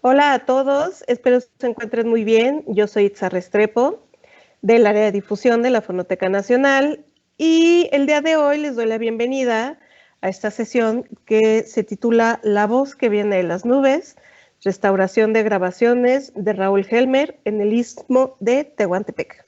Hola a todos, espero se encuentren muy bien. Yo soy Itza Restrepo, del área de difusión de la Fonoteca Nacional, y el día de hoy les doy la bienvenida a esta sesión que se titula La voz que viene de las nubes, restauración de grabaciones de Raúl Helmer en el Istmo de Tehuantepec.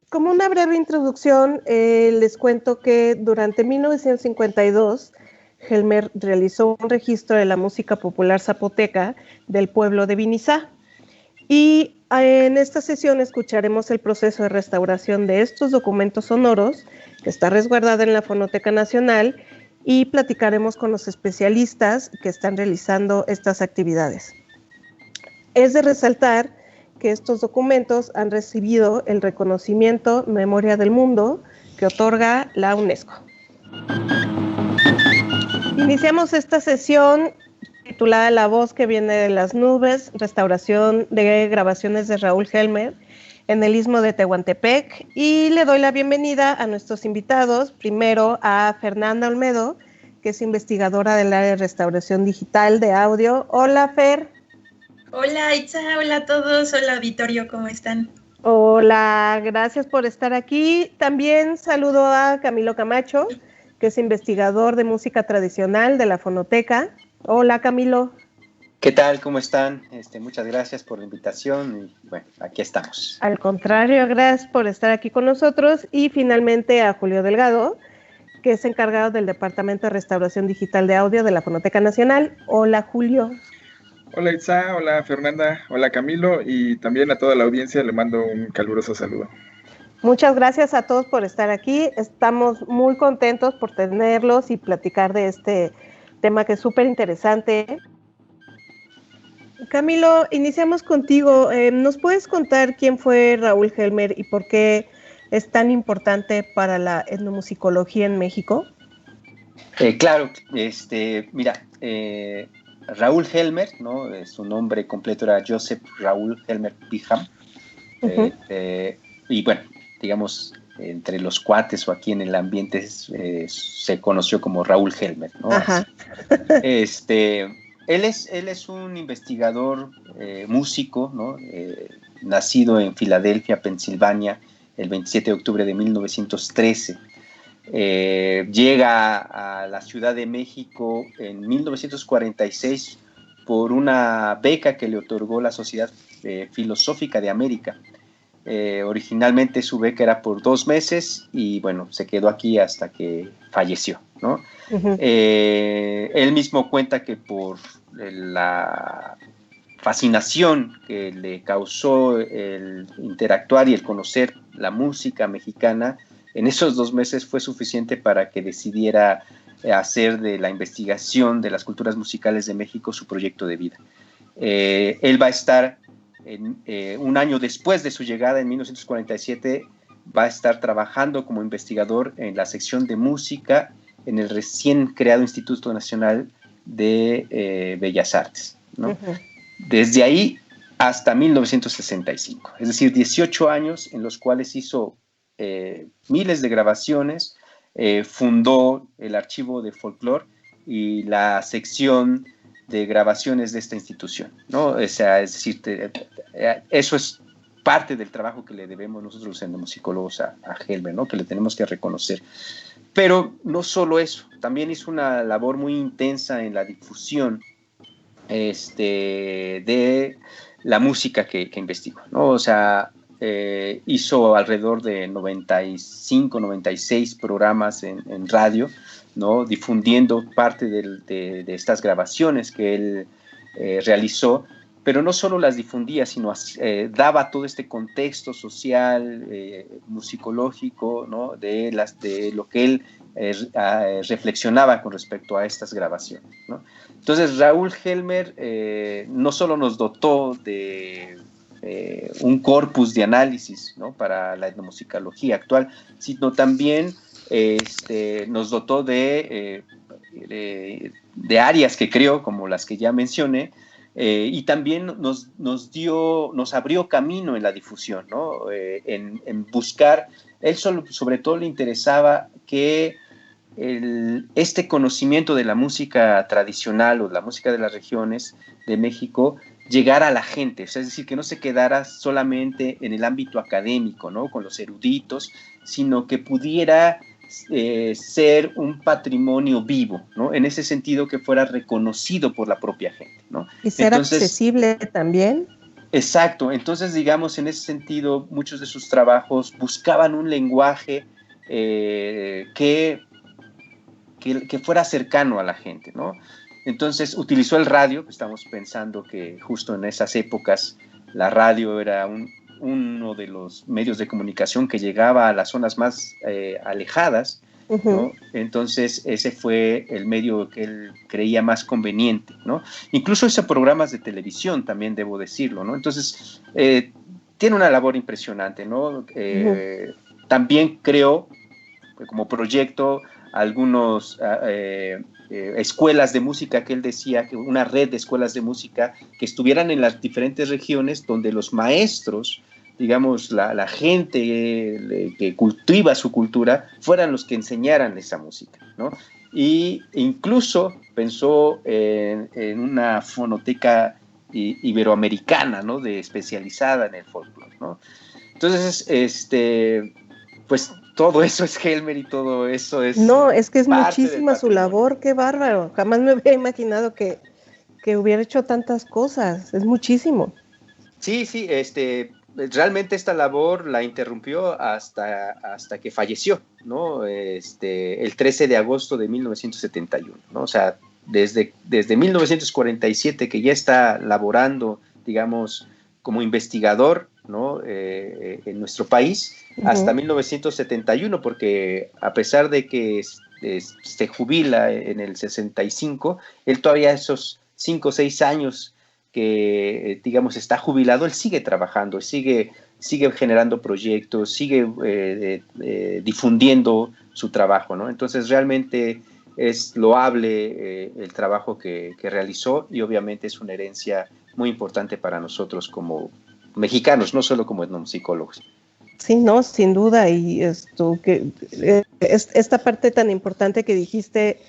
Como una breve introducción, les cuento que durante 1952 Helmer realizó un registro de la música popular zapoteca del pueblo de Vinizá. Y en esta sesión escucharemos el proceso de restauración de estos documentos sonoros, que está resguardada en la Fonoteca Nacional, y platicaremos con los especialistas que están realizando estas actividades. Es de resaltar que estos documentos han recibido el reconocimiento Memoria del Mundo que otorga la UNESCO. Iniciamos esta sesión titulada La voz que viene de las nubes, restauración de grabaciones de Raúl Helmer en el Istmo de Tehuantepec, y le doy la bienvenida a nuestros invitados, primero a Fernanda Olmedo, que es investigadora del área de restauración digital de audio. Hola, Fer. Hola Itza, hola a todos, hola auditorio, ¿cómo están? Hola, gracias por estar aquí. También saludo a Camilo Camacho, que es investigador de música tradicional de la Fonoteca. Hola, Camilo. ¿Qué tal? ¿Cómo están? Muchas gracias por la invitación y bueno, aquí estamos. Al contrario, gracias por estar aquí con nosotros. Y finalmente a Julio Delgado, que es encargado del Departamento de Restauración Digital de Audio de la Fonoteca Nacional. Hola, Julio. Hola Itza, hola Fernanda, hola Camilo, y también a toda la audiencia le mando un caluroso saludo. Muchas gracias a todos por estar aquí. Estamos muy contentos por tenerlos y platicar de este tema que es súper interesante. Camilo, iniciamos contigo. ¿Nos puedes contar quién fue Raúl Helmer y por qué es tan importante para la etnomusicología en México? Claro, mira, Raúl Helmer, ¿no? Su nombre completo era Joseph Raúl Helmer Piham. Y bueno, digamos, entre los cuates o aquí en el ambiente se conoció como Raúl Helmer, ¿no? Ajá. Él es un investigador músico, ¿no? Nacido en Filadelfia, Pensilvania, el 27 de octubre de 1913. Llega a la Ciudad de México en 1946 por una beca que le otorgó la Sociedad Filosófica de América. Originalmente su beca era por 2 meses y bueno, se quedó aquí hasta que falleció, ¿no? Uh-huh. Él mismo cuenta que por la fascinación que le causó el interactuar y el conocer la música mexicana, en esos 2 meses fue suficiente para que decidiera hacer de la investigación de las culturas musicales de México su proyecto de vida. Él va a estar un año después de su llegada, en 1947, va a estar trabajando como investigador en la sección de música en el recién creado Instituto Nacional de Bellas Artes, ¿no? Uh-huh. Desde ahí hasta 1965, es decir, 18 años en los cuales hizo miles de grabaciones, fundó el archivo de folclore y la sección de grabaciones de esta institución, ¿no? O sea, es decir, eso es parte del trabajo que le debemos nosotros los etnomusicólogos a Helmer, ¿no? Que le tenemos que reconocer. Pero no solo eso, también hizo una labor muy intensa en la difusión de la música que investigó, ¿no? O sea, hizo alrededor de 95, 96 programas en radio, ¿no? Difundiendo parte de estas grabaciones que él realizó, pero no solo las difundía, sino daba todo este contexto social, musicológico, ¿no? de lo que él reflexionaba con respecto a estas grabaciones, ¿no? Entonces Raúl Helmer no solo nos dotó de un corpus de análisis, ¿no? para la etnomusicología actual, sino también nos dotó de áreas que creo, como las que ya mencioné, y también nos abrió camino en la difusión, ¿no? En buscar, él sobre todo le interesaba que este conocimiento de la música tradicional o de la música de las regiones de México llegara a la gente, o sea, es decir, que no se quedara solamente en el ámbito académico, ¿no? Con los eruditos, sino que pudiera ser un patrimonio vivo, ¿no? En ese sentido, que fuera reconocido por la propia gente, ¿no? Y ser accesible también. Exacto, entonces, digamos, en ese sentido, muchos de sus trabajos buscaban un lenguaje que fuera cercano a la gente, ¿no? Entonces utilizó el radio. Estamos pensando que justo en esas épocas la radio era uno de los medios de comunicación que llegaba a las zonas más alejadas, ¿no? Entonces ese fue el medio que él creía más conveniente, ¿no? Incluso hizo programas de televisión, también debo decirlo, ¿no? Entonces tiene una labor impresionante, ¿no? También creó como proyecto algunos escuelas de música, que él decía, que una red de escuelas de música que estuvieran en las diferentes regiones, donde los maestros, digamos, la gente que cultiva su cultura, fueran los que enseñaran esa música, ¿no? Y incluso pensó en una fonoteca iberoamericana, ¿no? Especializada en el folclore, ¿no? Entonces, pues todo eso es Helmer y todo eso es... No, es que es muchísima su labor, qué bárbaro. Jamás me hubiera imaginado que hubiera hecho tantas cosas, es muchísimo. Sí, realmente esta labor la interrumpió hasta que falleció, ¿no? El 13 de agosto de 1971, ¿no? O sea, desde 1947 que ya está laborando, digamos, como investigador, ¿no? En nuestro país, hasta 1971, porque a pesar de que se jubila en el 65, él todavía esos 5 o 6 años que, digamos, está jubilado, él sigue trabajando, sigue generando proyectos, sigue difundiendo su trabajo, ¿no? Entonces realmente es loable el trabajo que realizó, y obviamente es una herencia muy importante para nosotros como mexicanos, no solo como etnomusicólogos. Sí, no, sin duda, y esta parte tan importante que dijiste,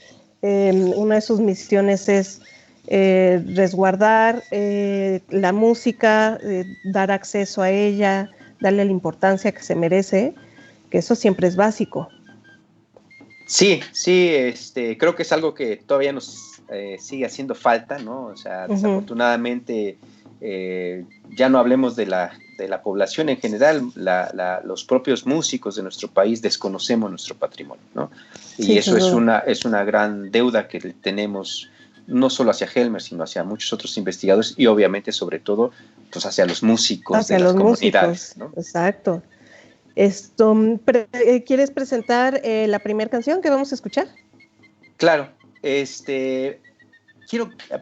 una de sus misiones es resguardar la música, dar acceso a ella, darle la importancia que se merece, que eso siempre es básico. Sí, creo que es algo que todavía nos sigue haciendo falta, ¿no? O sea, desafortunadamente, ya no hablemos de la población en general, los propios músicos de nuestro país desconocemos nuestro patrimonio, ¿no? Y sí, eso es una gran deuda que tenemos, no solo hacia Helmer, sino hacia muchos otros investigadores, y obviamente, sobre todo, pues hacia los músicos de las comunidades, ¿no? Exacto. ¿Quieres presentar la primera canción que vamos a escuchar? Claro.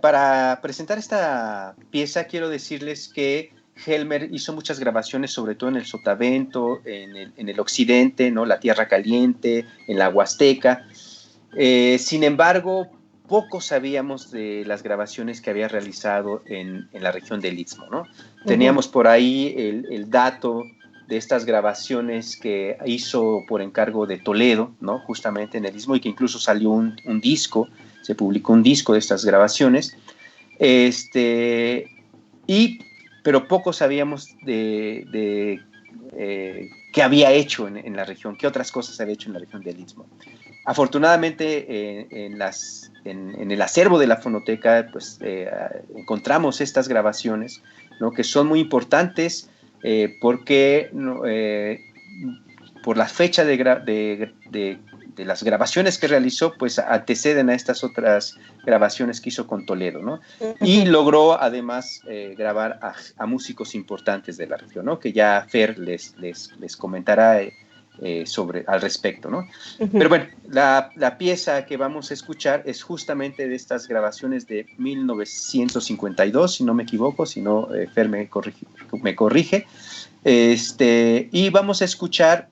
Para presentar esta pieza, quiero decirles que Helmer hizo muchas grabaciones, sobre todo en el Sotavento, en el occidente, ¿no? La Tierra Caliente, en la Huasteca. Sin embargo, poco sabíamos de las grabaciones que había realizado en la región del Istmo, ¿no? Teníamos por ahí el dato de estas grabaciones que hizo por encargo de Toledo, ¿no? Justamente en el Istmo, y que incluso salió un disco, se publicó un disco de estas grabaciones, pero poco sabíamos de qué había hecho en la región, qué otras cosas había hecho en la región del Istmo. Afortunadamente, en el acervo de la fonoteca, pues encontramos estas grabaciones, ¿no? Que son muy importantes porque por la fecha de las grabaciones que realizó, pues anteceden a estas otras grabaciones que hizo con Toledo, ¿no? Y logró además grabar a músicos importantes de la región, ¿no? Que ya Fer les comentará al respecto, ¿no? Pero bueno, la pieza que vamos a escuchar es justamente de estas grabaciones de 1952, si no me equivoco, si no, Fer me corrige. Y vamos a escuchar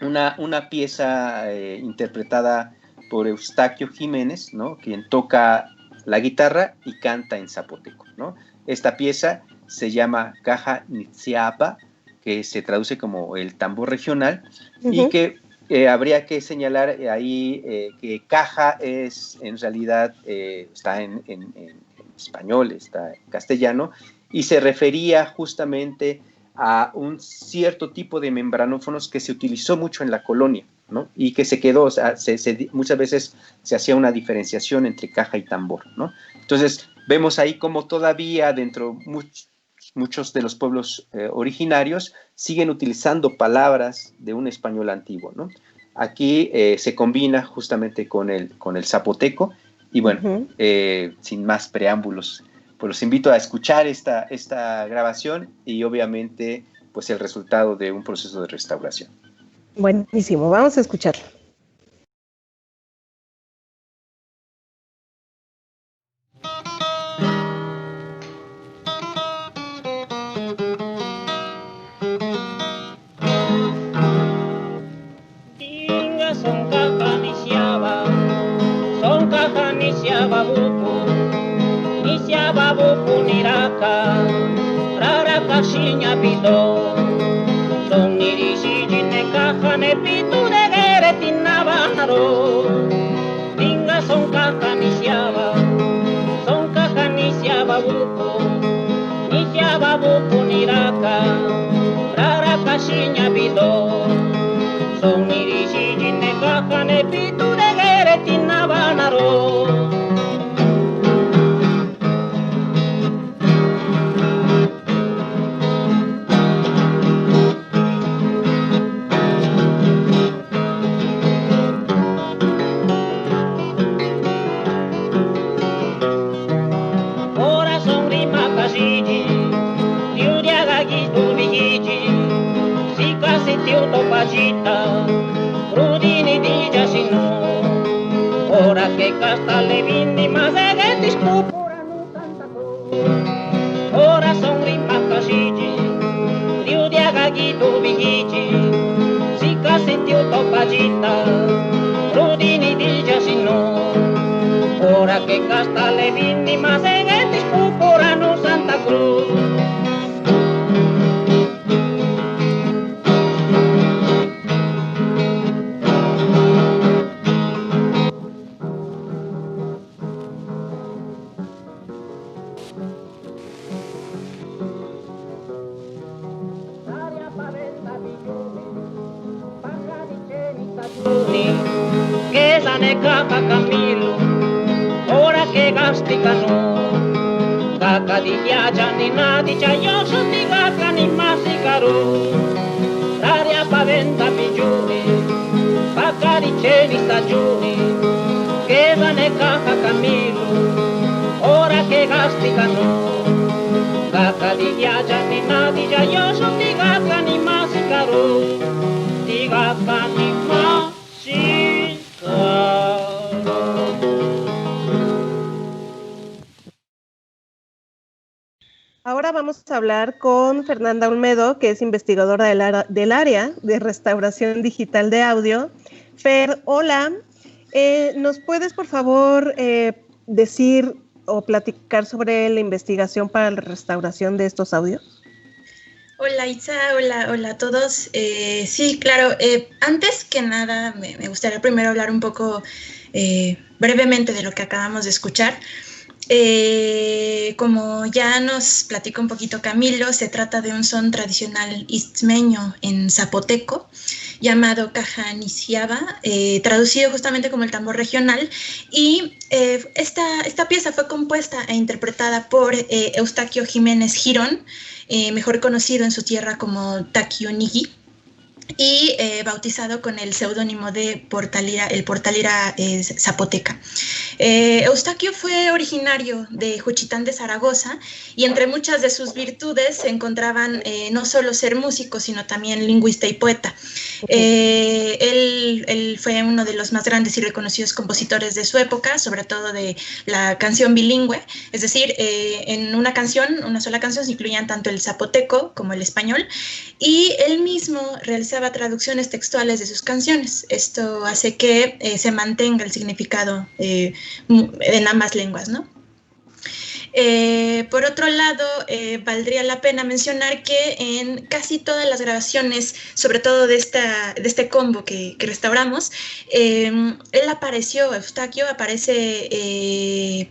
una pieza interpretada por Eustaquio Jiménez, ¿no? Quien toca la guitarra y canta en zapoteco, ¿no? Esta pieza se llama Caja Nitziapa, que se traduce como el tambor regional, y que habría que señalar ahí que caja es en realidad, está en español, está en castellano, y se refería justamente a un cierto tipo de membranófonos que se utilizó mucho en la colonia, ¿no? Y que se quedó, o sea, muchas veces se hacía una diferenciación entre caja y tambor, ¿no? Entonces, vemos ahí como todavía dentro muchos de los pueblos originarios siguen utilizando palabras de un español antiguo, ¿no? Aquí se combina justamente con el zapoteco, y bueno, sin más preámbulos, pues los invito a escuchar esta grabación y obviamente pues el resultado de un proceso de restauración. Buenísimo, vamos a escucharlo. Buku niraka, rara kashinya pito. Son nirishi jine kaha ne pitu de gere tinabanaro. Dinga son kaha nisiaba buku. Nisiaba buku niraka, rara kashinya pito. Son nirishi jine kaha ne pitu de gere tinabanaro. Pagita, Rudini di Giacino, ora che casta le vindi, ma se che ti scopurano Santa Cruz. Ora son rimacasigi, Riudia Gagito Vigici, si cassettiu to pagita, Rudini di Giacino, ora che casta le vindi, ma se che ti scopurano Santa Cruz. Caca Camilo, ora che gasticano, caca di viaggia ni nati io so di caca ni massicaro, l'aria paventa pigioni, caca di cieli stagioni, che ne caca Camilo, ora che gasticano, caca di viaggia ni nati io so di caca ni massicaro, di caca ni massicaro. Ahora vamos a hablar con Fernanda Olmedo, que es investigadora del área de restauración digital de audio. Fer, hola. ¿Nos puedes, por favor, decir o platicar sobre la investigación para la restauración de estos audios? Hola Itza, hola a todos. Sí, claro, antes que nada me gustaría primero hablar un poco brevemente de lo que acabamos de escuchar. Como ya nos platicó un poquito Camilo, se trata de un son tradicional istmeño en zapoteco llamado Caja Nisiaba, traducido justamente como el tambor regional, y esta pieza fue compuesta e interpretada por Eustaquio Jiménez Girón, mejor conocido en su tierra como Taquionigui, y bautizado con el seudónimo de el Portalira Zapoteca. Eustaquio fue originario de Juchitán de Zaragoza y entre muchas de sus virtudes se encontraban no solo ser músico, sino también lingüista y poeta. Él fue uno de los más grandes y reconocidos compositores de su época, sobre todo de la canción bilingüe, es decir, en una sola canción se incluían tanto el zapoteco como el español, y él mismo realizaba realizaba traducciones textuales de sus canciones. Esto hace que se mantenga el significado en ambas lenguas, ¿no? Por otro lado, valdría la pena mencionar que en casi todas las grabaciones, sobre todo de este combo que restauramos, él apareció, Eustaquio aparece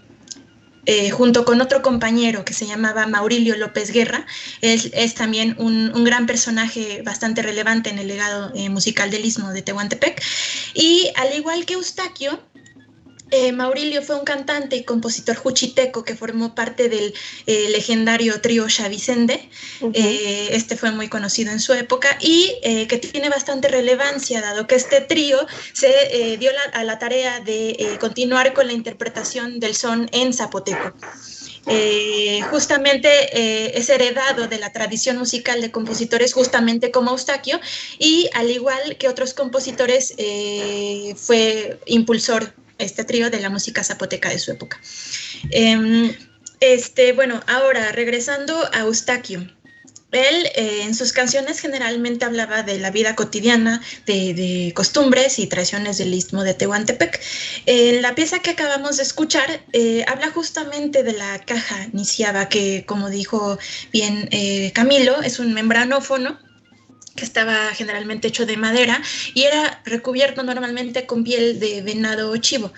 junto con otro compañero que se llamaba Maurilio López Guerra. Él es también un gran personaje bastante relevante en el legado musical del Istmo de Tehuantepec. Y al igual que Eustaquio, Maurilio fue un cantante y compositor juchiteco que formó parte del legendario trío Xavicende. Este fue muy conocido en su época y que tiene bastante relevancia, dado que este trío se dio a la tarea de continuar con la interpretación del son en zapoteco. Justamente es heredado de la tradición musical de compositores justamente como Eustaquio, y al igual que otros compositores fue impulsor este trío de la música zapoteca de su época. Bueno, ahora regresando a Eustaquio. Él en sus canciones generalmente hablaba de la vida cotidiana, de costumbres y tradiciones del Istmo de Tehuantepec. La pieza que acabamos de escuchar habla justamente de la caja niciaba, que, como dijo bien Camilo, es un membranófono que estaba generalmente hecho de madera y era recubierto normalmente con piel de venado o chivo.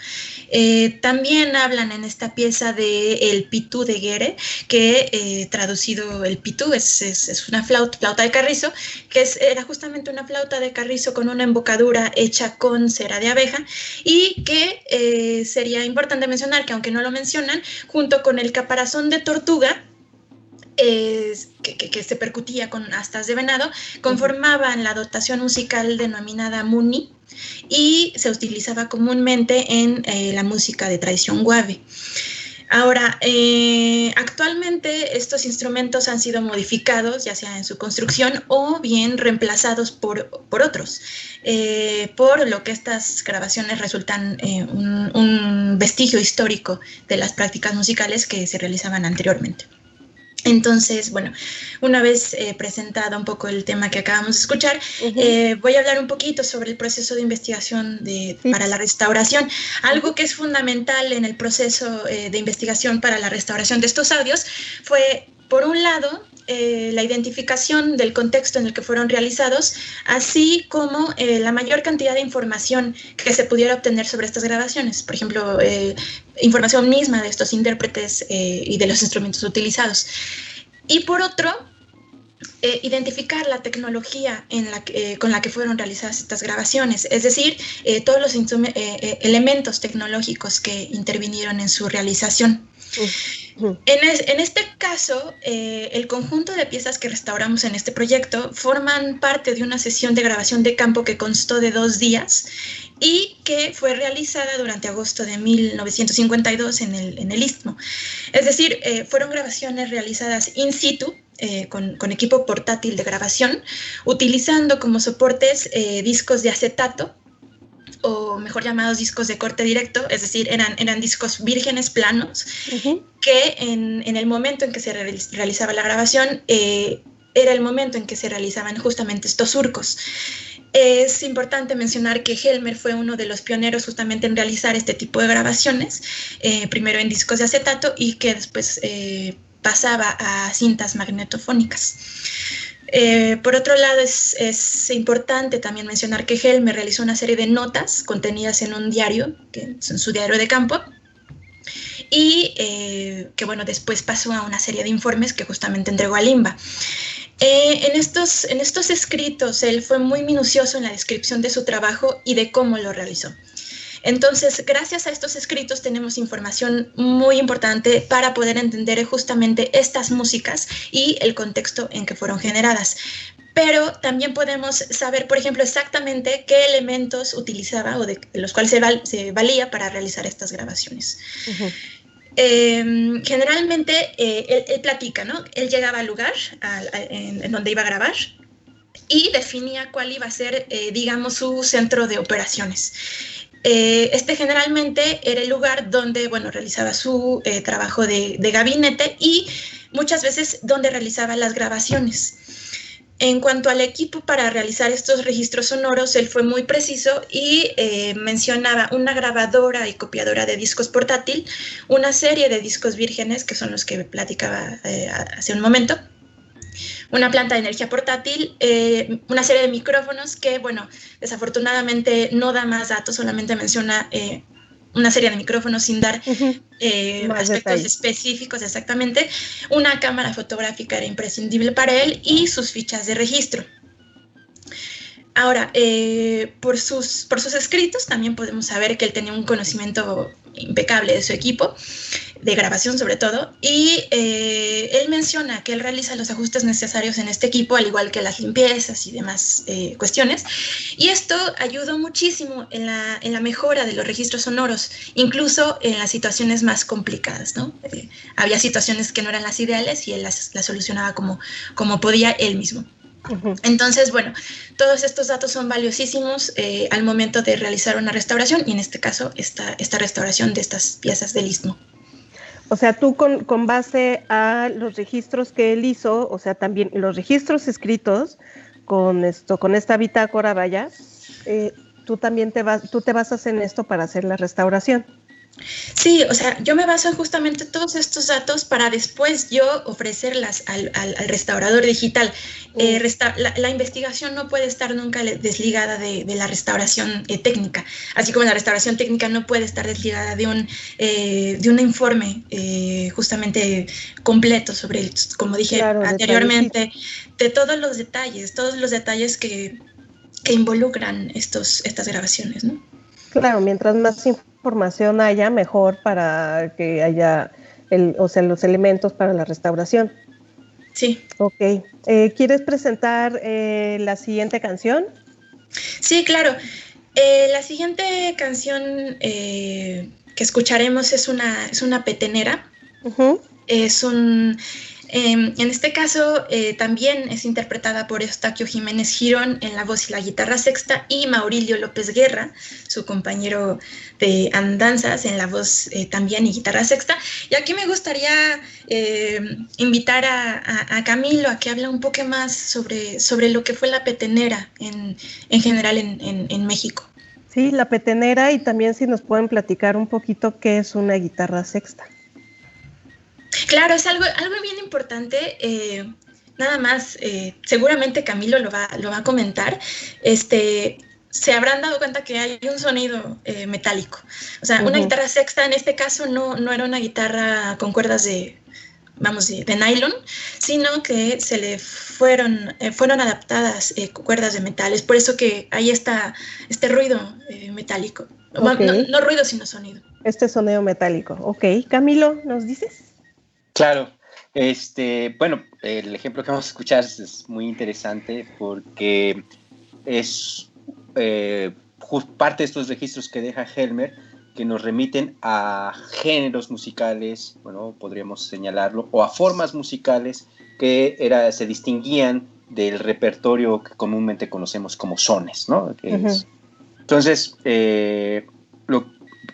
También hablan en esta pieza de el pitú de Guere, que traducido el pitú es una flauta de carrizo, que era justamente una flauta de carrizo con una embocadura hecha con cera de abeja, y que sería importante mencionar que, aunque no lo mencionan, junto con el caparazón de tortuga, que se percutía con astas de venado, conformaban la dotación musical denominada muni, y se utilizaba comúnmente en la música de tradición guave. Ahora, actualmente estos instrumentos han sido modificados, ya sea en su construcción o bien reemplazados por otros, por lo que estas grabaciones resultan un vestigio histórico de las prácticas musicales que se realizaban anteriormente. Entonces, bueno, una vez presentado un poco el tema que acabamos de escuchar, voy a hablar un poquito sobre el proceso de investigación para la restauración. Algo que es fundamental en el proceso de investigación para la restauración de estos audios fue, por un lado, la identificación del contexto en el que fueron realizados, así como la mayor cantidad de información que se pudiera obtener sobre estas grabaciones. Por ejemplo, información misma de estos intérpretes y de los instrumentos utilizados. Y por otro, identificar la tecnología con la que fueron realizadas estas grabaciones, es decir, todos los elementos tecnológicos que intervinieron en su realización. En este caso, el conjunto de piezas que restauramos en este proyecto forman parte de una sesión de grabación de campo que constó de 2 días y que fue realizada durante agosto de 1952 en el Istmo. Es decir, fueron grabaciones realizadas in situ, con equipo portátil de grabación, utilizando como soportes discos de acetato, o mejor llamados discos de corte directo, es decir, eran discos vírgenes planos, que en el momento en que se realizaba la grabación, era el momento en que se realizaban justamente estos surcos. Es importante mencionar que Helmer fue uno de los pioneros justamente en realizar este tipo de grabaciones, primero en discos de acetato y que después pasaba a cintas magnetofónicas. Por otro lado, es importante también mencionar que Helmer realizó una serie de notas contenidas en un diario, que es en su diario de campo, y que bueno, después pasó a una serie de informes que justamente entregó a Limba. En estos escritos, él fue muy minucioso en la descripción de su trabajo y de cómo lo realizó. Entonces, gracias a estos escritos tenemos información muy importante para poder entender justamente estas músicas y el contexto en que fueron generadas. Pero también podemos saber, por ejemplo, exactamente qué elementos utilizaba o de los cuales se valía para realizar estas grabaciones. Generalmente, él platica, ¿no? Él llegaba al lugar en donde iba a grabar y definía cuál iba a ser, digamos, su centro de operaciones. Este generalmente era el lugar donde, bueno, realizaba su trabajo de gabinete y muchas veces donde realizaba las grabaciones. En cuanto al equipo para realizar estos registros sonoros, él fue muy preciso y mencionaba una grabadora y copiadora de discos portátil, una serie de discos vírgenes, que son los que platicaba hace un momento, una planta de energía portátil, una serie de micrófonos que, bueno, desafortunadamente no da más datos, solamente menciona una serie de micrófonos sin dar aspectos detalles específicos exactamente. Una cámara fotográfica era imprescindible para él y sus fichas de registro. Ahora, por sus escritos también podemos saber que él tenía un conocimiento impecable de su equipo, de grabación sobre todo, y él menciona que él realiza los ajustes necesarios en este equipo, al igual que las limpiezas y demás cuestiones, y esto ayudó muchísimo en la mejora de los registros sonoros, incluso en las situaciones más complicadas, ¿no? Había situaciones que no eran las ideales y él las solucionaba como podía él mismo. Entonces, bueno, todos estos datos son valiosísimos al momento de realizar una restauración, y en este caso esta restauración de estas piezas del Istmo. O sea, tú con base a los registros que él hizo, o sea, también los registros escritos con esta bitácora, vaya, tú te basas en esto para hacer la restauración. Sí, o sea, yo me baso en justamente todos estos datos para después yo ofrecerlas al restaurador digital. La investigación no puede estar nunca desligada de la restauración técnica, así como la restauración técnica no puede estar desligada de un informe justamente completo sobre, como dije anteriormente, de todos los detalles que involucran estas grabaciones, ¿no? Claro, mientras más información haya, mejor para que haya los elementos para la restauración. Sí. Ok. ¿Quieres presentar la siguiente canción? Sí, claro. La siguiente canción que escucharemos es una petenera. Uh-huh. En este caso también es interpretada por Eustaquio Jiménez Girón en la voz y la guitarra sexta, y Maurilio López Guerra, su compañero de andanzas, en la voz también y guitarra sexta. Y aquí me gustaría invitar a Camilo a que hable un poco más sobre lo que fue la petenera en general en México. Sí, la petenera, y también si nos pueden platicar un poquito qué es una guitarra sexta. Claro, es algo bien importante. Nada más, seguramente Camilo lo va a comentar. Se habrán dado cuenta que hay un sonido metálico. O sea, una guitarra sexta en este caso no era una guitarra con cuerdas de nylon, sino que se le fueron adaptadas cuerdas de metal. Es por eso que hay este ruido metálico. Okay. No ruido, sino sonido. Este sonido metálico. Ok. Camilo, ¿nos dices? Claro, bueno, el ejemplo que vamos a escuchar es muy interesante porque es parte de estos registros que deja Helmer, que nos remiten a géneros musicales, bueno, podríamos señalarlo, o a formas musicales que se distinguían del repertorio que comúnmente conocemos como sones, ¿no? Entonces,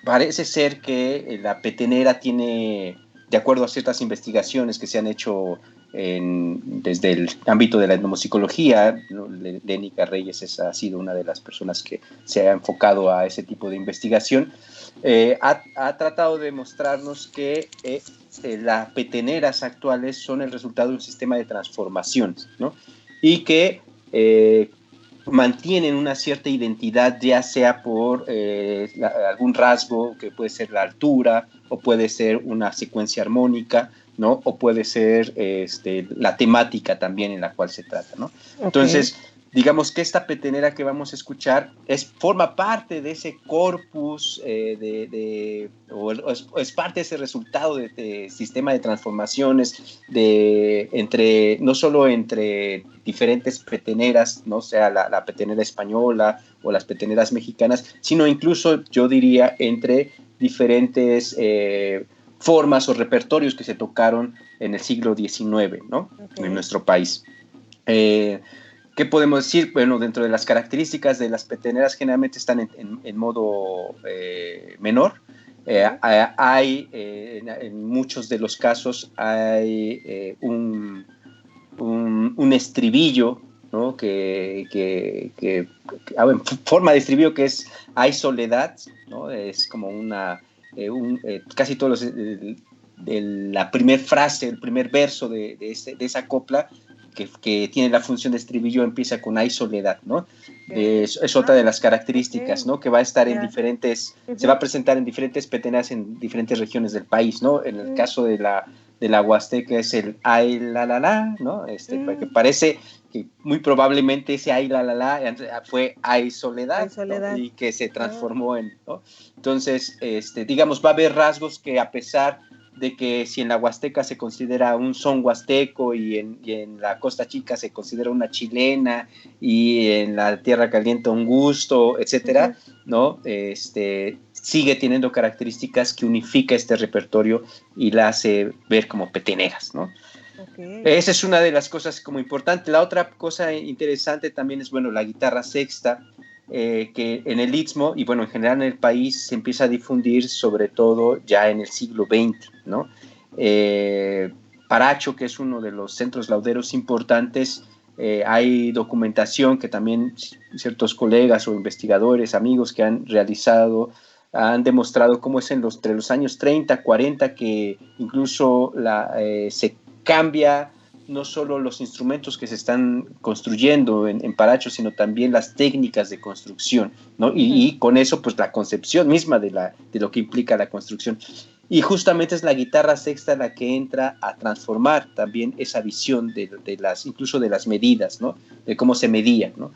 parece ser que la petenera tiene, de acuerdo a ciertas investigaciones que se han hecho desde el ámbito de la etnomusicología, ¿no? Lénica Reyes ha sido una de las personas que se ha enfocado a ese tipo de investigación, ha tratado de mostrarnos que las peteneras actuales son el resultado de un sistema de transformaciones, ¿no? Y que mantienen una cierta identidad, ya sea por algún rasgo que puede ser la altura, o puede ser una secuencia armónica, ¿no? O puede ser la temática también en la cual se trata, ¿no? Okay. Entonces, digamos que esta petenera que vamos a escuchar forma parte de ese corpus, o es parte de ese resultado de sistema de transformaciones no solo entre diferentes peteneras, ¿no? O sea, la petenera española o las peteneras mexicanas, sino incluso, yo diría, entre diferentes formas o repertorios que se tocaron en el siglo XIX, ¿no? Okay. En nuestro país. ¿Qué podemos decir? Bueno, dentro de las características de las peteneras, generalmente están en modo menor. Hay, en muchos de los casos, hay un estribillo ¿no? Forma de estribillo que es "Hay soledad", ¿no? Es como casi todos la primer frase, el primer verso de esa copla que tiene la función de estribillo empieza con "Hay soledad", ¿no? Es otra de las características, ¿no? Que va a estar en diferentes, se va a presentar en diferentes petenas en diferentes regiones del país, ¿no? En el caso de la Huasteca es el "Ay, la, la", ¿no? Que parece que muy probablemente ese "Ay, la" fue "Ay, soledad", ¿no? Y que se transformó en, ¿no? Entonces, digamos, va a haber rasgos que, a pesar de que si en la Huasteca se considera un son huasteco y en la Costa Chica se considera una chilena y en la Tierra Caliente un gusto, etcétera, ¿no? Sigue teniendo características que unifica este repertorio y la hace ver como peteneras, ¿no? Okay. Esa es una de las cosas como importante. La otra cosa interesante también es, bueno, la guitarra sexta, que en el Istmo y, bueno, en general en el país se empieza a difundir sobre todo ya en el siglo XX, ¿no? Paracho, que es uno de los centros lauderos importantes, hay documentación que también ciertos colegas o investigadores, amigos que han realizado, han demostrado cómo es entre los años 30, 40, que incluso se cambia no solo los instrumentos que se están construyendo en Paracho, sino también las técnicas de construcción, ¿no? Y con eso, pues, la concepción misma de lo que implica la construcción. Y justamente es la guitarra sexta la que entra a transformar también esa visión incluso de las medidas, ¿no? De cómo se medía, ¿no?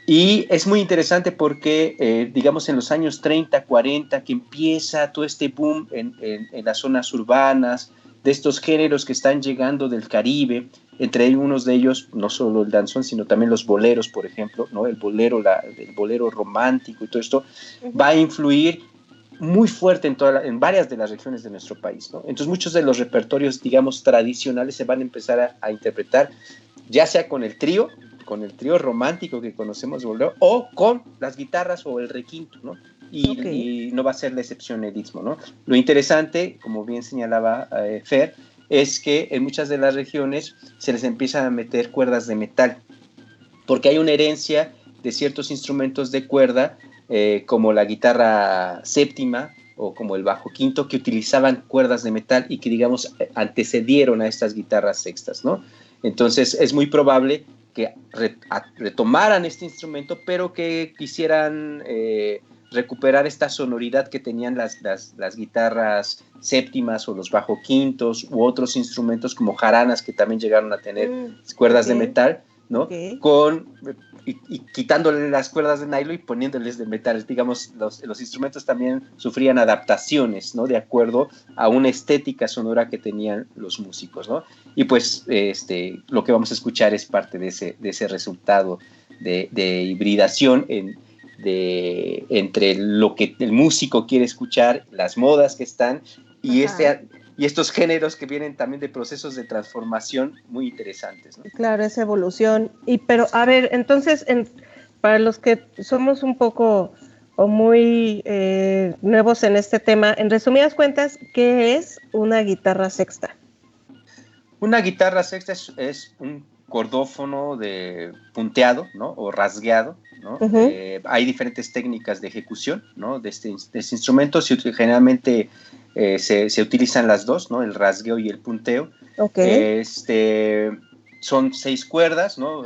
Y es muy interesante porque, digamos, en los años 30, 40, que empieza todo este boom en las zonas urbanas, de estos géneros que están llegando del Caribe, entre unos de ellos, no solo el danzón, sino también los boleros, por ejemplo, ¿no? El bolero romántico y todo esto, va a influir muy fuerte en varias de las regiones de nuestro país, ¿no? Entonces, muchos de los repertorios, digamos, tradicionales se van a empezar a interpretar, ya sea con el trío romántico que conocemos, bolero, o con las guitarras o el requinto, ¿no? Y no va a ser la excepción el Istmo, ¿no? Lo interesante, como bien señalaba Fer, es que en muchas de las regiones se les empiezan a meter cuerdas de metal, porque hay una herencia de ciertos instrumentos de cuerda, como la guitarra séptima o como el bajo quinto, que utilizaban cuerdas de metal y que, digamos, antecedieron a estas guitarras sextas, ¿no? Entonces es muy probable que retomaran este instrumento, pero que quisieran recuperar esta sonoridad que tenían las guitarras séptimas o los bajo quintos u otros instrumentos como jaranas, que también llegaron a tener cuerdas de metal, ¿no? Y quitándole las cuerdas de nylon y poniéndoles de metal. Digamos, los instrumentos también sufrían adaptaciones, ¿no? De acuerdo a una estética sonora que tenían los músicos, ¿no? Y pues lo que vamos a escuchar es parte de ese resultado de hibridación entre lo que el músico quiere escuchar, las modas que están, y estos géneros que vienen también de procesos de transformación muy interesantes, ¿no? Claro, esa evolución. Pero, a ver, entonces, para los que somos un poco o muy nuevos en este tema, en resumidas cuentas, ¿qué es una guitarra sexta? Una guitarra sexta es un cordófono de punteado, ¿no? O rasgueado, ¿no? Hay diferentes técnicas de ejecución, ¿no? de este instrumento. Generalmente se utilizan las dos, ¿no? El rasgueo y el punteo. Son 6 cuerdas, ¿no?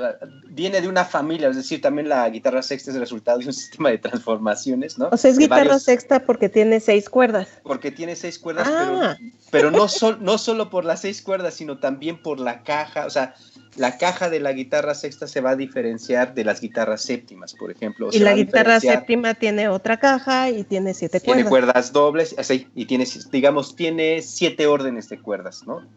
Viene de una familia, es decir, también la guitarra sexta es el resultado de un sistema de transformaciones, ¿no? O sea, es guitarra sexta porque tiene 6 cuerdas. Porque tiene 6 cuerdas, pero no solo por las 6 cuerdas, sino también por la caja. O sea, la caja de la guitarra sexta se va a diferenciar de las guitarras séptimas, por ejemplo. Y la guitarra séptima tiene otra caja y tiene 7 cuerdas. Tiene cuerdas dobles, y tiene 7 órdenes de cuerdas, ¿no?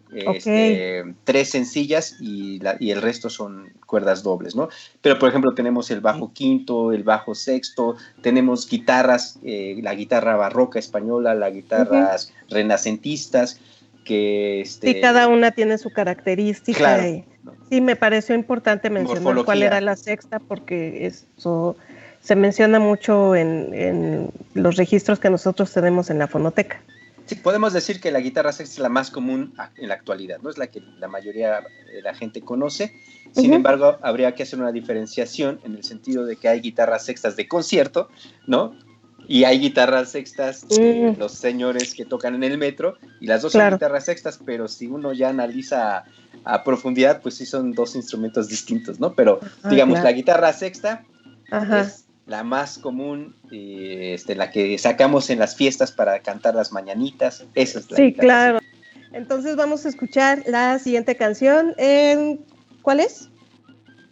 3 sencillas y el resto son cuerdas dobles, ¿no? Pero, por ejemplo, tenemos el bajo quinto, el bajo sexto, tenemos guitarras, la guitarra barroca española, las guitarras renacentistas, que sí, cada una tiene su característica. Claro. Sí, me pareció importante mencionar cuál era la sexta, porque eso se menciona mucho en los registros que nosotros tenemos en la fonoteca. Sí, podemos decir que la guitarra sexta es la más común en la actualidad, ¿no? Es la que la mayoría de la gente conoce. Sin embargo, habría que hacer una diferenciación en el sentido de que hay guitarras sextas de concierto, ¿no? Y hay guitarras sextas de los señores que tocan en el metro, y las dos son guitarras sextas, pero si uno ya analiza a profundidad, pues sí son dos instrumentos distintos, ¿no? Pero digamos, la guitarra sexta es la más común, la que sacamos en las fiestas para cantar las mañanitas. Esa es la guitarra sexta. Entonces vamos a escuchar la siguiente canción. ¿Cuál es?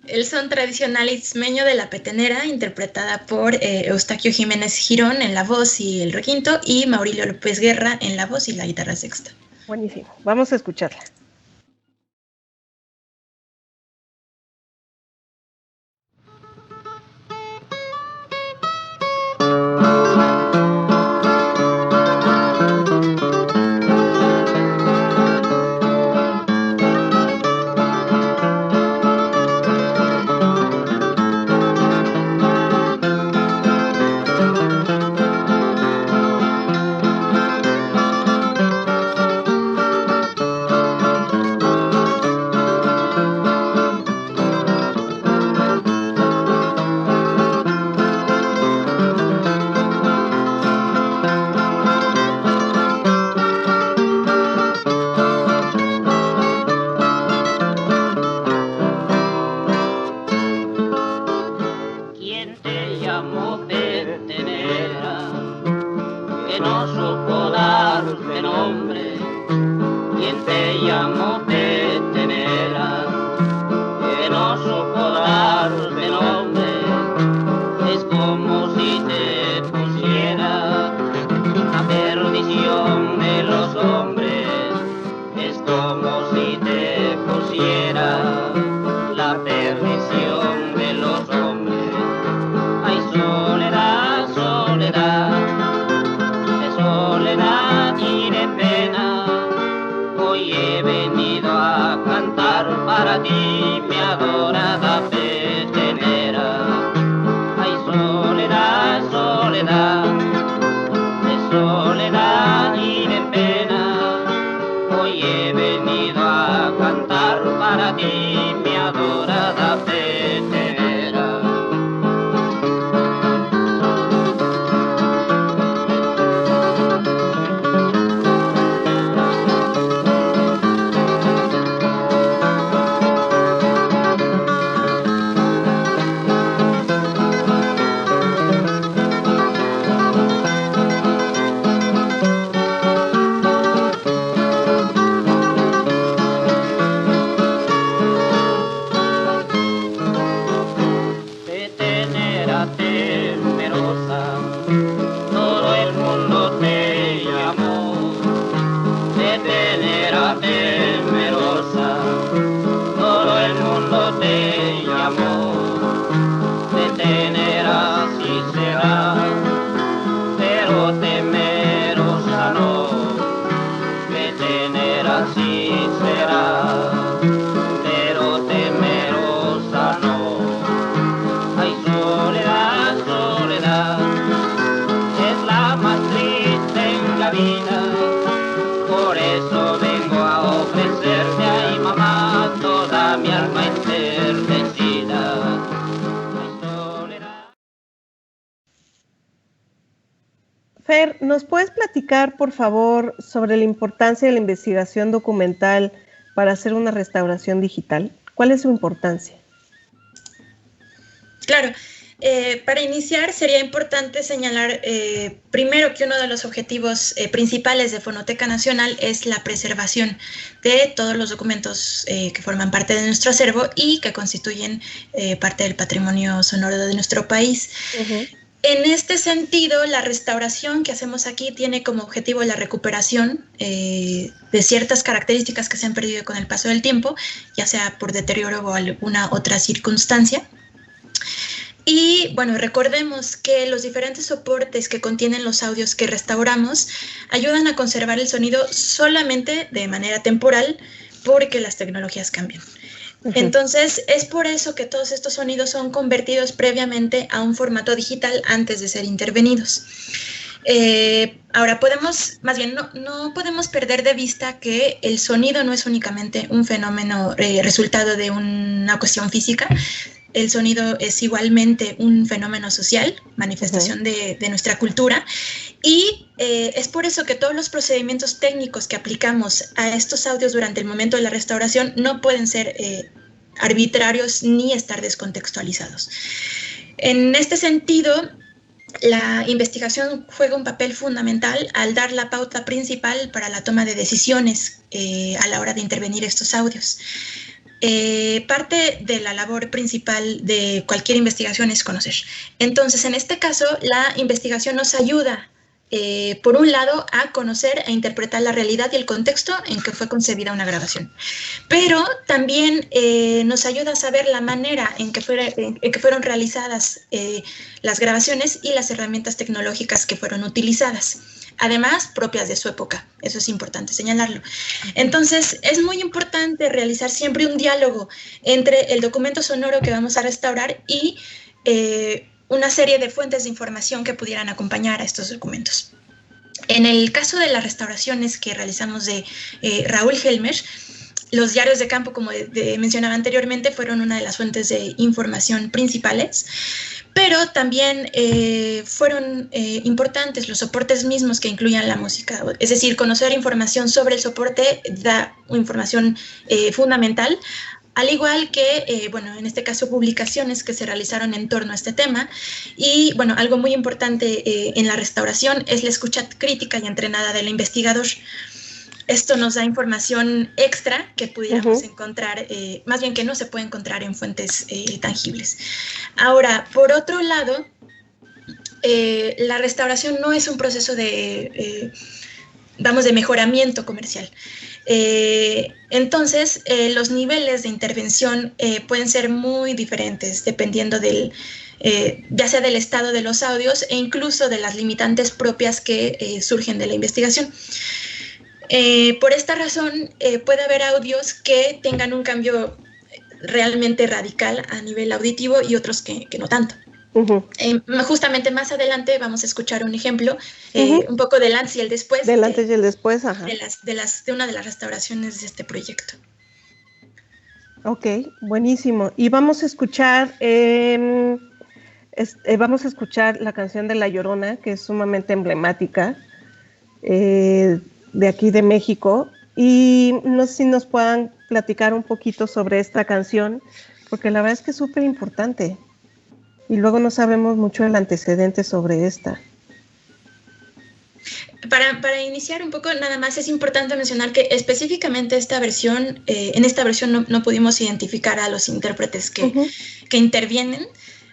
El son tradicional istmeño de la petenera, interpretada por Eustaquio Jiménez Girón en la voz y el requinto, y Maurilio López Guerra en la voz y la guitarra sexta. Buenísimo, vamos a escucharla. Fer, ¿nos puedes platicar, por favor, sobre la importancia de la investigación documental para hacer una restauración digital? ¿Cuál es su importancia? Claro. Para iniciar, sería importante señalar primero que uno de los objetivos principales de Fonoteca Nacional es la preservación de todos los documentos que forman parte de nuestro acervo y que constituyen parte del patrimonio sonoro de nuestro país. En este sentido, la restauración que hacemos aquí tiene como objetivo la recuperación de ciertas características que se han perdido con el paso del tiempo, ya sea por deterioro o alguna otra circunstancia. Y bueno, recordemos que los diferentes soportes que contienen los audios que restauramos ayudan a conservar el sonido solamente de manera temporal porque las tecnologías cambian. Entonces, es por eso que todos estos sonidos son convertidos previamente a un formato digital antes de ser intervenidos. Ahora, no podemos perder de vista que el sonido no es únicamente un fenómeno resultado de una cuestión física. El sonido es igualmente un fenómeno social, manifestación de nuestra cultura, y es por eso que todos los procedimientos técnicos que aplicamos a estos audios durante el momento de la restauración no pueden ser arbitrarios ni estar descontextualizados. En este sentido, la investigación juega un papel fundamental al dar la pauta principal para la toma de decisiones a la hora de intervenir estos audios. Parte de la labor principal de cualquier investigación es conocer. Entonces, en este caso, la investigación nos ayuda, por un lado, a conocer e interpretar la realidad y el contexto en que fue concebida una grabación. Pero también nos ayuda a saber la manera en que fueron realizadas las grabaciones y las herramientas tecnológicas que fueron utilizadas. Además, propias de su época. Eso es importante señalarlo. Entonces, es muy importante realizar siempre un diálogo entre el documento sonoro que vamos a restaurar y una serie de fuentes de información que pudieran acompañar a estos documentos. En el caso de las restauraciones que realizamos de Raúl Helmer, los diarios de campo, como mencionaba anteriormente, fueron una de las fuentes de información principales, pero también fueron importantes los soportes mismos que incluían la música. Es decir, conocer información sobre el soporte da información fundamental, al igual que, en este caso, publicaciones que se realizaron en torno a este tema. Y, algo muy importante en la restauración es la escucha crítica y entrenada del investigador. Esto nos da información extra que pudiéramos encontrar, más bien que no se puede encontrar en fuentes tangibles. Ahora, por otro lado, la restauración no es un proceso de mejoramiento comercial. Entonces, los niveles de intervención pueden ser muy diferentes dependiendo ya sea del estado de los audios e incluso de las limitantes propias que surgen de la investigación. Por esta razón, puede haber audios que tengan un cambio realmente radical a nivel auditivo y otros que no tanto. Justamente más adelante vamos a escuchar un ejemplo, un poco del antes y el después. Del antes y el después, ajá. De una de las restauraciones de este proyecto. Ok, buenísimo. Y vamos a escuchar la canción de La Llorona, que es sumamente emblemática de aquí de México. Y no sé si nos puedan platicar un poquito sobre esta canción, porque la verdad es que es súper importante. Y luego no sabemos mucho el antecedente sobre esta. Para iniciar un poco, nada más es importante mencionar que específicamente en esta versión no pudimos identificar a los intérpretes que intervienen,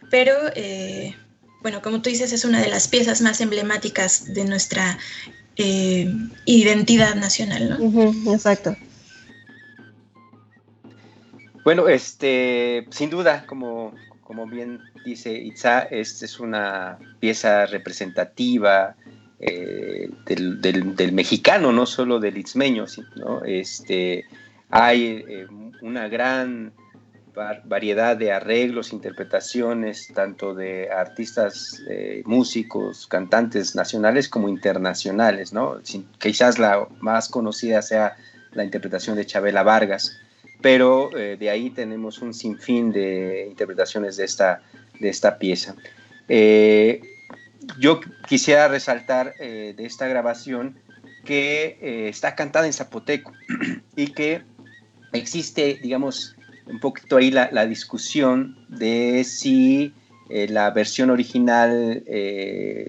pero como tú dices, es una de las piezas más emblemáticas de nuestra identidad nacional, ¿no? Exacto. Bueno, sin duda, como bien dice Itza, esta es una pieza representativa del mexicano, no solo del istmeño, ¿no? Hay una gran variedad de arreglos, interpretaciones, tanto de artistas, músicos, cantantes nacionales como internacionales, ¿no? Quizás la más conocida sea la interpretación de Chabela Vargas, pero de ahí tenemos un sinfín de interpretaciones de esta pieza. Yo quisiera resaltar de esta grabación que está cantada en zapoteco y que existe, digamos, un poquito ahí la discusión de si la versión original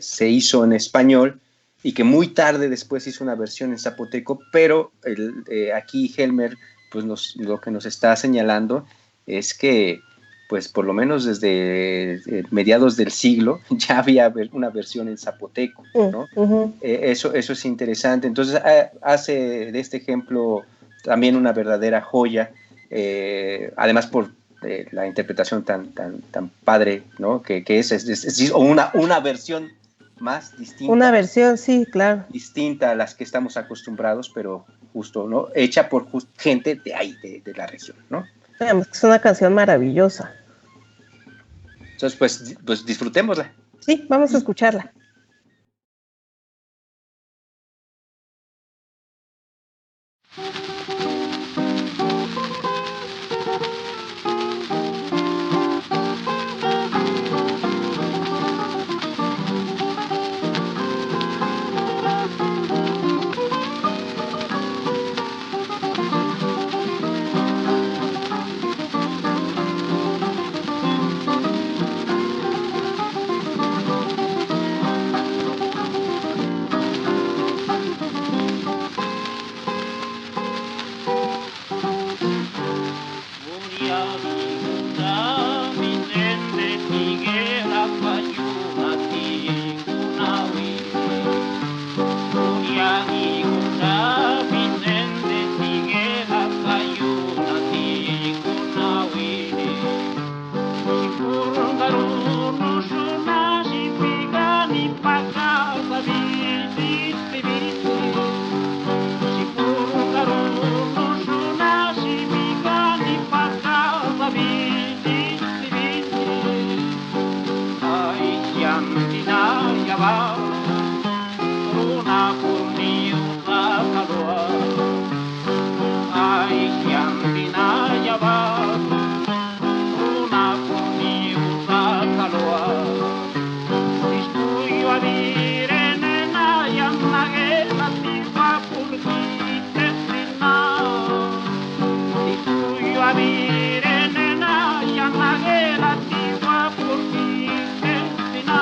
se hizo en español y que muy tarde después hizo una versión en zapoteco, pero aquí Helmer pues lo que nos está señalando es que pues por lo menos desde mediados del siglo ya había una versión en zapoteco, ¿no? Eso es interesante. Entonces hace de este ejemplo también una verdadera joya, además por la interpretación tan padre, ¿no? que es una versión más distinta. Una versión, sí, claro. Distinta a las que estamos acostumbrados, pero justo, ¿no? Hecha por gente de ahí, de la región, ¿no? Es una canción maravillosa. Entonces, pues disfrutémosla. Sí, vamos a escucharla. va, una purniuta calua, ai chiantina va, una purniuta calua, istuio a dire nena yamna che la tipa purgite sina, istuio a dire nena yamna che la tipa purgite sina.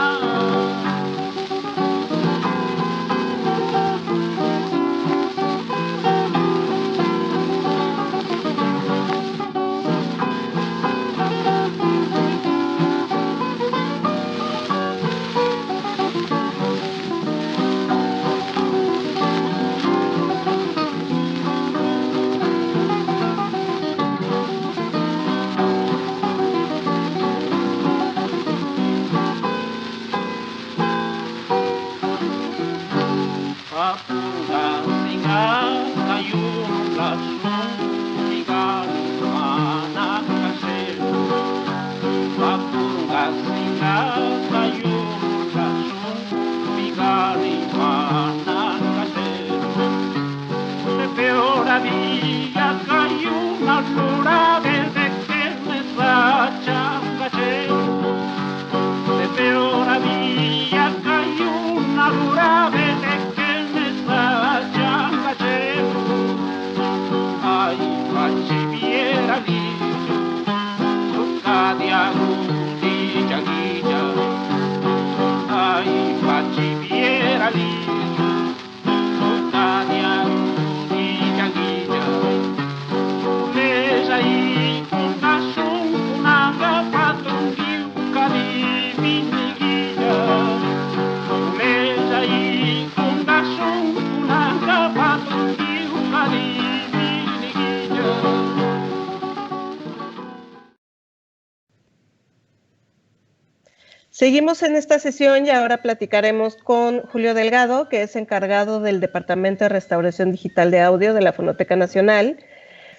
Seguimos en esta sesión y ahora platicaremos con Julio Delgado, que es encargado del Departamento de Restauración Digital de Audio de la Fonoteca Nacional.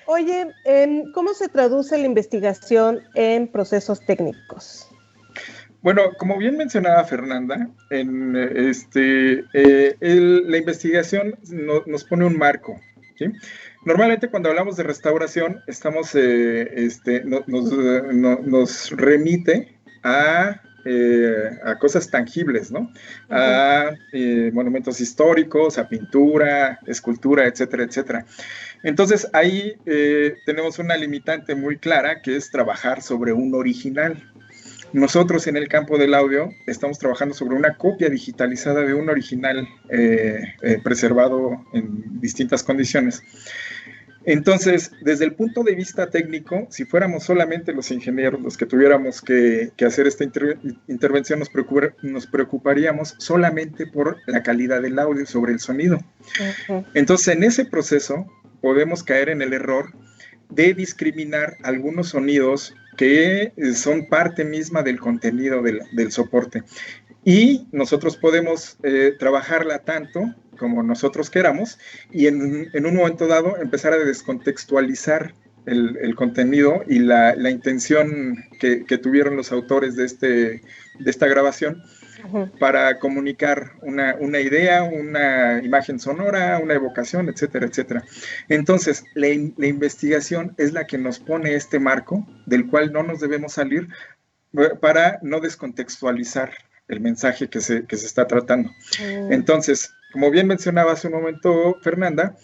Oye, ¿cómo se traduce la investigación en procesos técnicos? Bueno, como bien mencionaba Fernanda, la investigación nos pone un marco, ¿sí? Normalmente cuando hablamos de restauración, nos remite a cosas tangibles, ¿no? A monumentos históricos, a pintura, escultura, etcétera, etcétera. Entonces ahí tenemos una limitante muy clara, que es trabajar sobre un original. Nosotros en el campo del audio estamos trabajando sobre una copia digitalizada de un original preservado en distintas condiciones. Entonces, desde el punto de vista técnico, si fuéramos solamente los ingenieros los que tuviéramos que hacer esta intervención, nos preocuparíamos solamente por la calidad del audio sobre el sonido. Uh-huh. Entonces, en ese proceso podemos caer en el error de discriminar algunos sonidos que son parte misma del contenido del soporte. Y nosotros podemos trabajarla tanto como nosotros queramos, y en un momento dado empezar a descontextualizar el contenido y la intención que tuvieron los autores de esta grabación, uh-huh, para comunicar una idea, una imagen sonora, una evocación, etcétera, etcétera. Entonces, la investigación es la que nos pone este marco del cual no nos debemos salir para no descontextualizar el mensaje que se está tratando. Entonces, como bien mencionaba hace un momento Fernanda,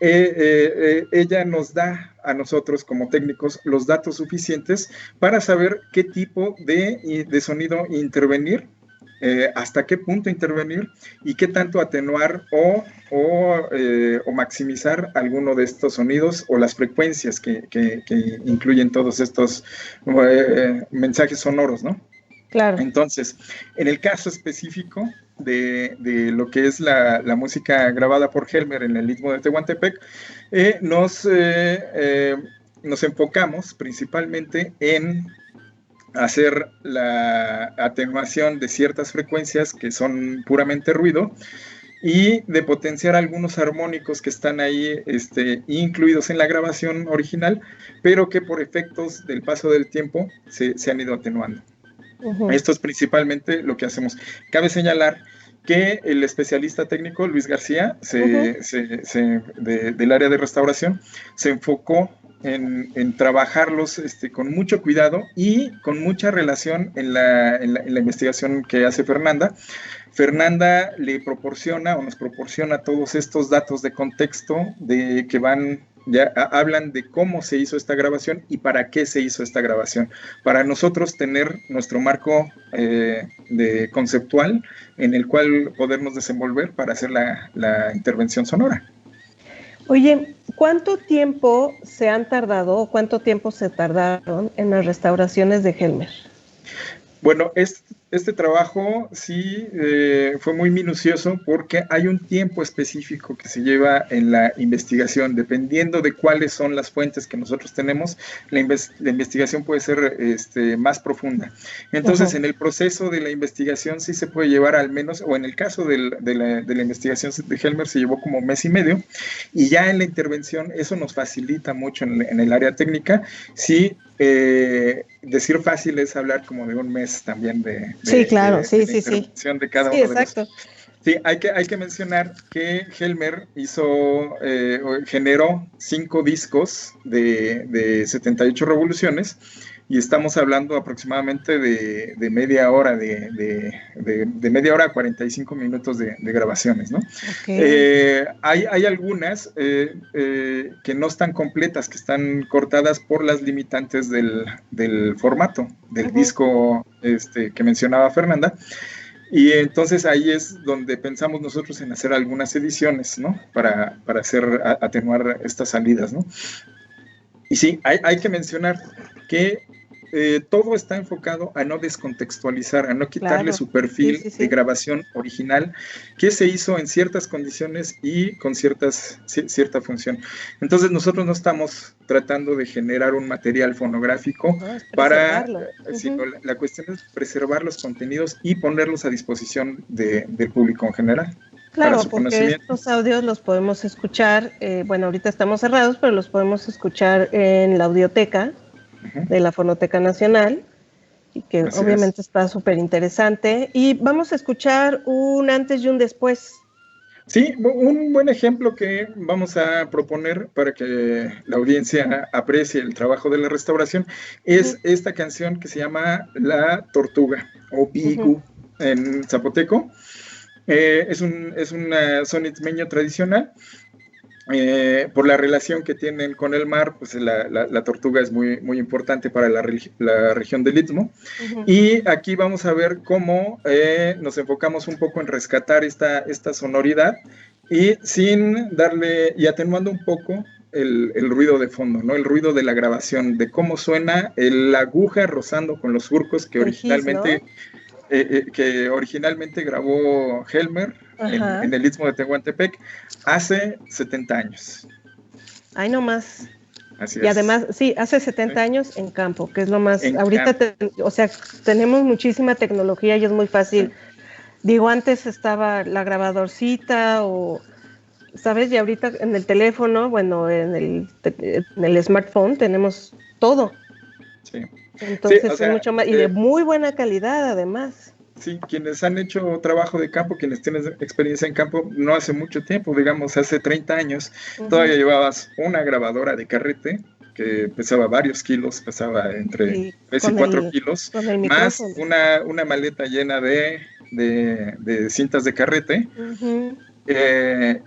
ella nos da a nosotros como técnicos los datos suficientes para saber qué tipo de sonido intervenir, hasta qué punto intervenir y qué tanto atenuar o maximizar alguno de estos sonidos o las frecuencias que incluyen todos estos mensajes sonoros, ¿no? Claro. Entonces, en el caso específico de lo que es la música grabada por Helmer en el Istmo de Tehuantepec, nos enfocamos principalmente en hacer la atenuación de ciertas frecuencias que son puramente ruido y de potenciar algunos armónicos que están ahí incluidos en la grabación original, pero que por efectos del paso del tiempo se han ido atenuando. Uh-huh. Esto es principalmente lo que hacemos. Cabe señalar que el especialista técnico Luis García del área de restauración se enfocó en trabajarlos con mucho cuidado y con mucha relación en la investigación que hace Fernanda. Fernanda le proporciona o nos proporciona todos estos datos de contexto hablan de cómo se hizo esta grabación y para qué se hizo esta grabación. Para nosotros tener nuestro marco conceptual en el cual podernos desenvolver para hacer la intervención sonora. Oye, ¿cuánto tiempo se han tardado o cuánto tiempo se tardaron en las restauraciones de Helmer? Bueno, este trabajo sí fue muy minucioso porque hay un tiempo específico que se lleva en la investigación. Dependiendo de cuáles son las fuentes que nosotros tenemos, la investigación puede ser más profunda. Entonces, en el proceso de la investigación sí se puede llevar al menos, o en el caso de la investigación de Helmer se llevó como 1 mes y medio, y ya en la intervención eso nos facilita mucho en el área técnica. Sí, decir fácil es hablar como de 1 mes también sí, claro, de intervención de cada uno exacto. de los. Sí, hay que mencionar que Helmer generó 5 discos de 78 revoluciones, y estamos hablando aproximadamente de media hora, de media hora a 45 minutos de grabaciones, ¿no? Okay. Hay algunas que no están completas, que están cortadas por las limitantes del formato del disco que mencionaba Fernanda. Y entonces ahí es donde pensamos nosotros en hacer algunas ediciones, ¿no? Para atenuar estas salidas, ¿no? Y sí, hay que mencionar que todo está enfocado a no descontextualizar, a no quitarle su perfil de grabación original que se hizo en ciertas condiciones y con cierta función. Entonces nosotros no estamos tratando de generar un material fonográfico sino la cuestión es preservar los contenidos y ponerlos a disposición del público en general. Claro, porque estos audios los podemos escuchar, ahorita estamos cerrados, pero los podemos escuchar en la audioteca de la Fonoteca Nacional, y que así obviamente está súper interesante. Y vamos a escuchar un antes y un después. Sí, un buen ejemplo que vamos a proponer para que la audiencia aprecie el trabajo de la restauración es esta canción que se llama La Tortuga, o Bigu en zapoteco. Es un son itzmeño tradicional. Por la relación que tienen con el mar, pues la tortuga es muy, muy importante para la región del Istmo. Y aquí vamos a ver cómo nos enfocamos un poco en rescatar esta sonoridad y sin darle, y atenuando un poco el ruido de fondo, ¿no? El ruido de la grabación, de cómo suena la aguja rozando con los surcos que originalmente... que originalmente grabó Helmer en el Istmo de Tehuantepec hace 70 años. Ay, no más. Así y además, sí, hace 70 años en campo, que es lo más... ahorita, tenemos muchísima tecnología y es muy fácil. Digo, antes estaba la grabadorcita ¿sabes? Y ahorita en el teléfono, en el smartphone tenemos todo. Sí. Entonces es mucho más, y de muy buena calidad además. Sí, quienes han hecho trabajo de campo, quienes tienen experiencia en campo, no hace mucho tiempo, digamos hace 30 años, todavía llevabas una grabadora de carrete que pesaba varios kilos, pesaba entre 3 y 4 kilos, más una maleta llena de cintas de carrete.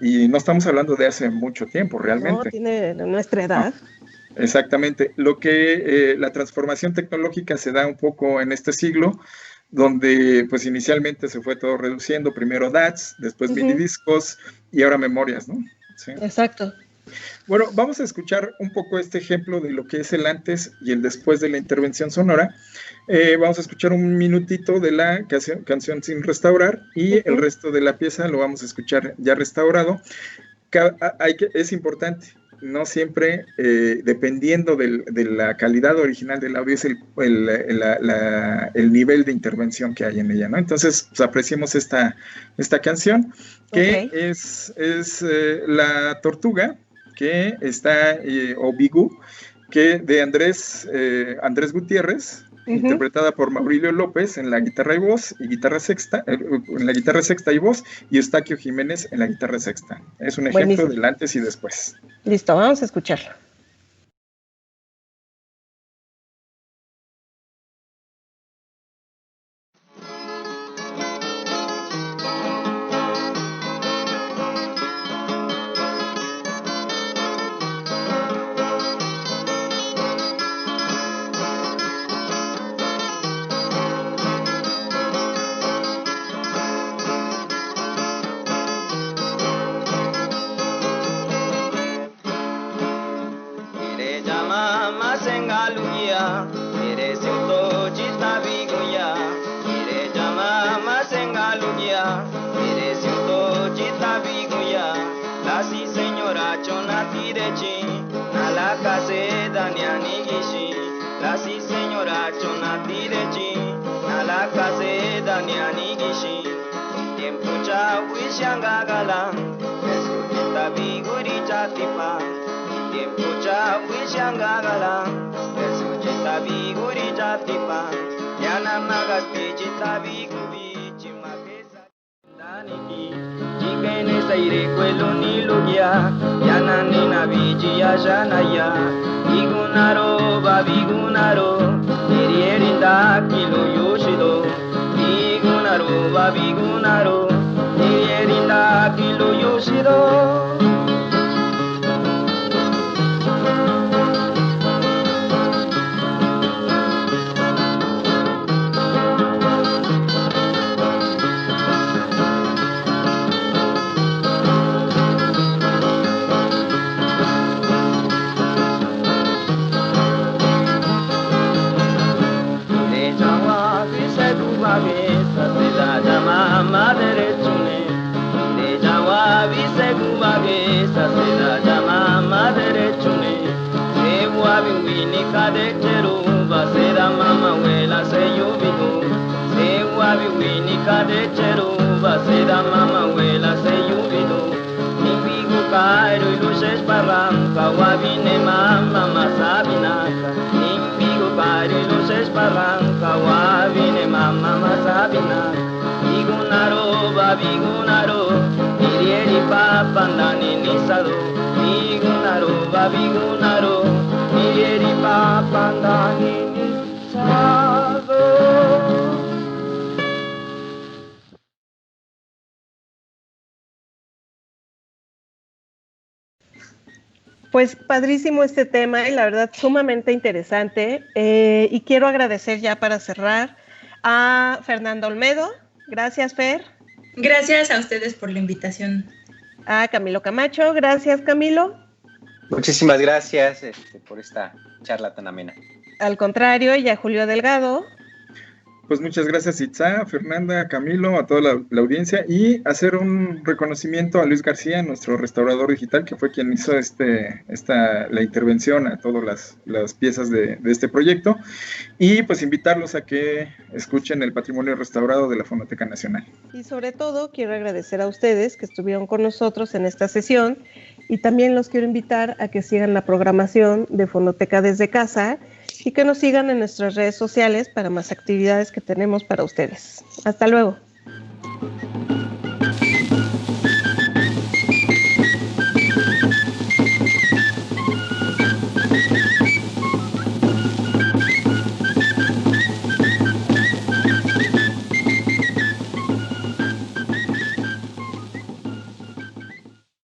Y no estamos hablando de hace mucho tiempo realmente. No, tiene nuestra edad. No. Exactamente. Lo que la transformación tecnológica se da un poco en este siglo, donde pues inicialmente se fue todo reduciendo, primero DATs, después minidiscos y ahora memorias, ¿no? Sí. Exacto. Bueno, vamos a escuchar un poco este ejemplo de lo que es el antes y el después de la intervención sonora. Vamos a escuchar un minutito de la canción sin restaurar y el resto de la pieza lo vamos a escuchar ya restaurado. Es importante, no siempre, dependiendo de la calidad original del audio, es el nivel de intervención que hay en ella, ¿no? Entonces, pues, apreciemos esta canción, que es La Tortuga, que está, o Bigu, que de Andrés Gutiérrez, interpretada por Maurilio López en la guitarra y voz, y guitarra sexta, en la guitarra sexta y voz, y Eustaquio Jiménez en la guitarra sexta. Es un ejemplo del antes y después. Listo, vamos a escucharlo. Pues padrísimo este tema y la verdad sumamente interesante. Y quiero agradecer ya para cerrar a Fernanda Olmedo. Gracias, Fer. Gracias a ustedes por la invitación. A Camilo Camacho. Gracias, Camilo. Muchísimas gracias por esta charla tan amena. Al contrario, y a Julio Delgado. Pues muchas gracias, Itza, Fernanda, Camilo, a toda la audiencia, y hacer un reconocimiento a Luis García, nuestro restaurador digital, que fue quien hizo la intervención a todas las piezas de este proyecto, y pues invitarlos a que escuchen el patrimonio restaurado de la Fonoteca Nacional. Y sobre todo quiero agradecer a ustedes que estuvieron con nosotros en esta sesión, y también los quiero invitar a que sigan la programación de Fonoteca desde casa, y que nos sigan en nuestras redes sociales para más actividades que tenemos para ustedes. Hasta luego.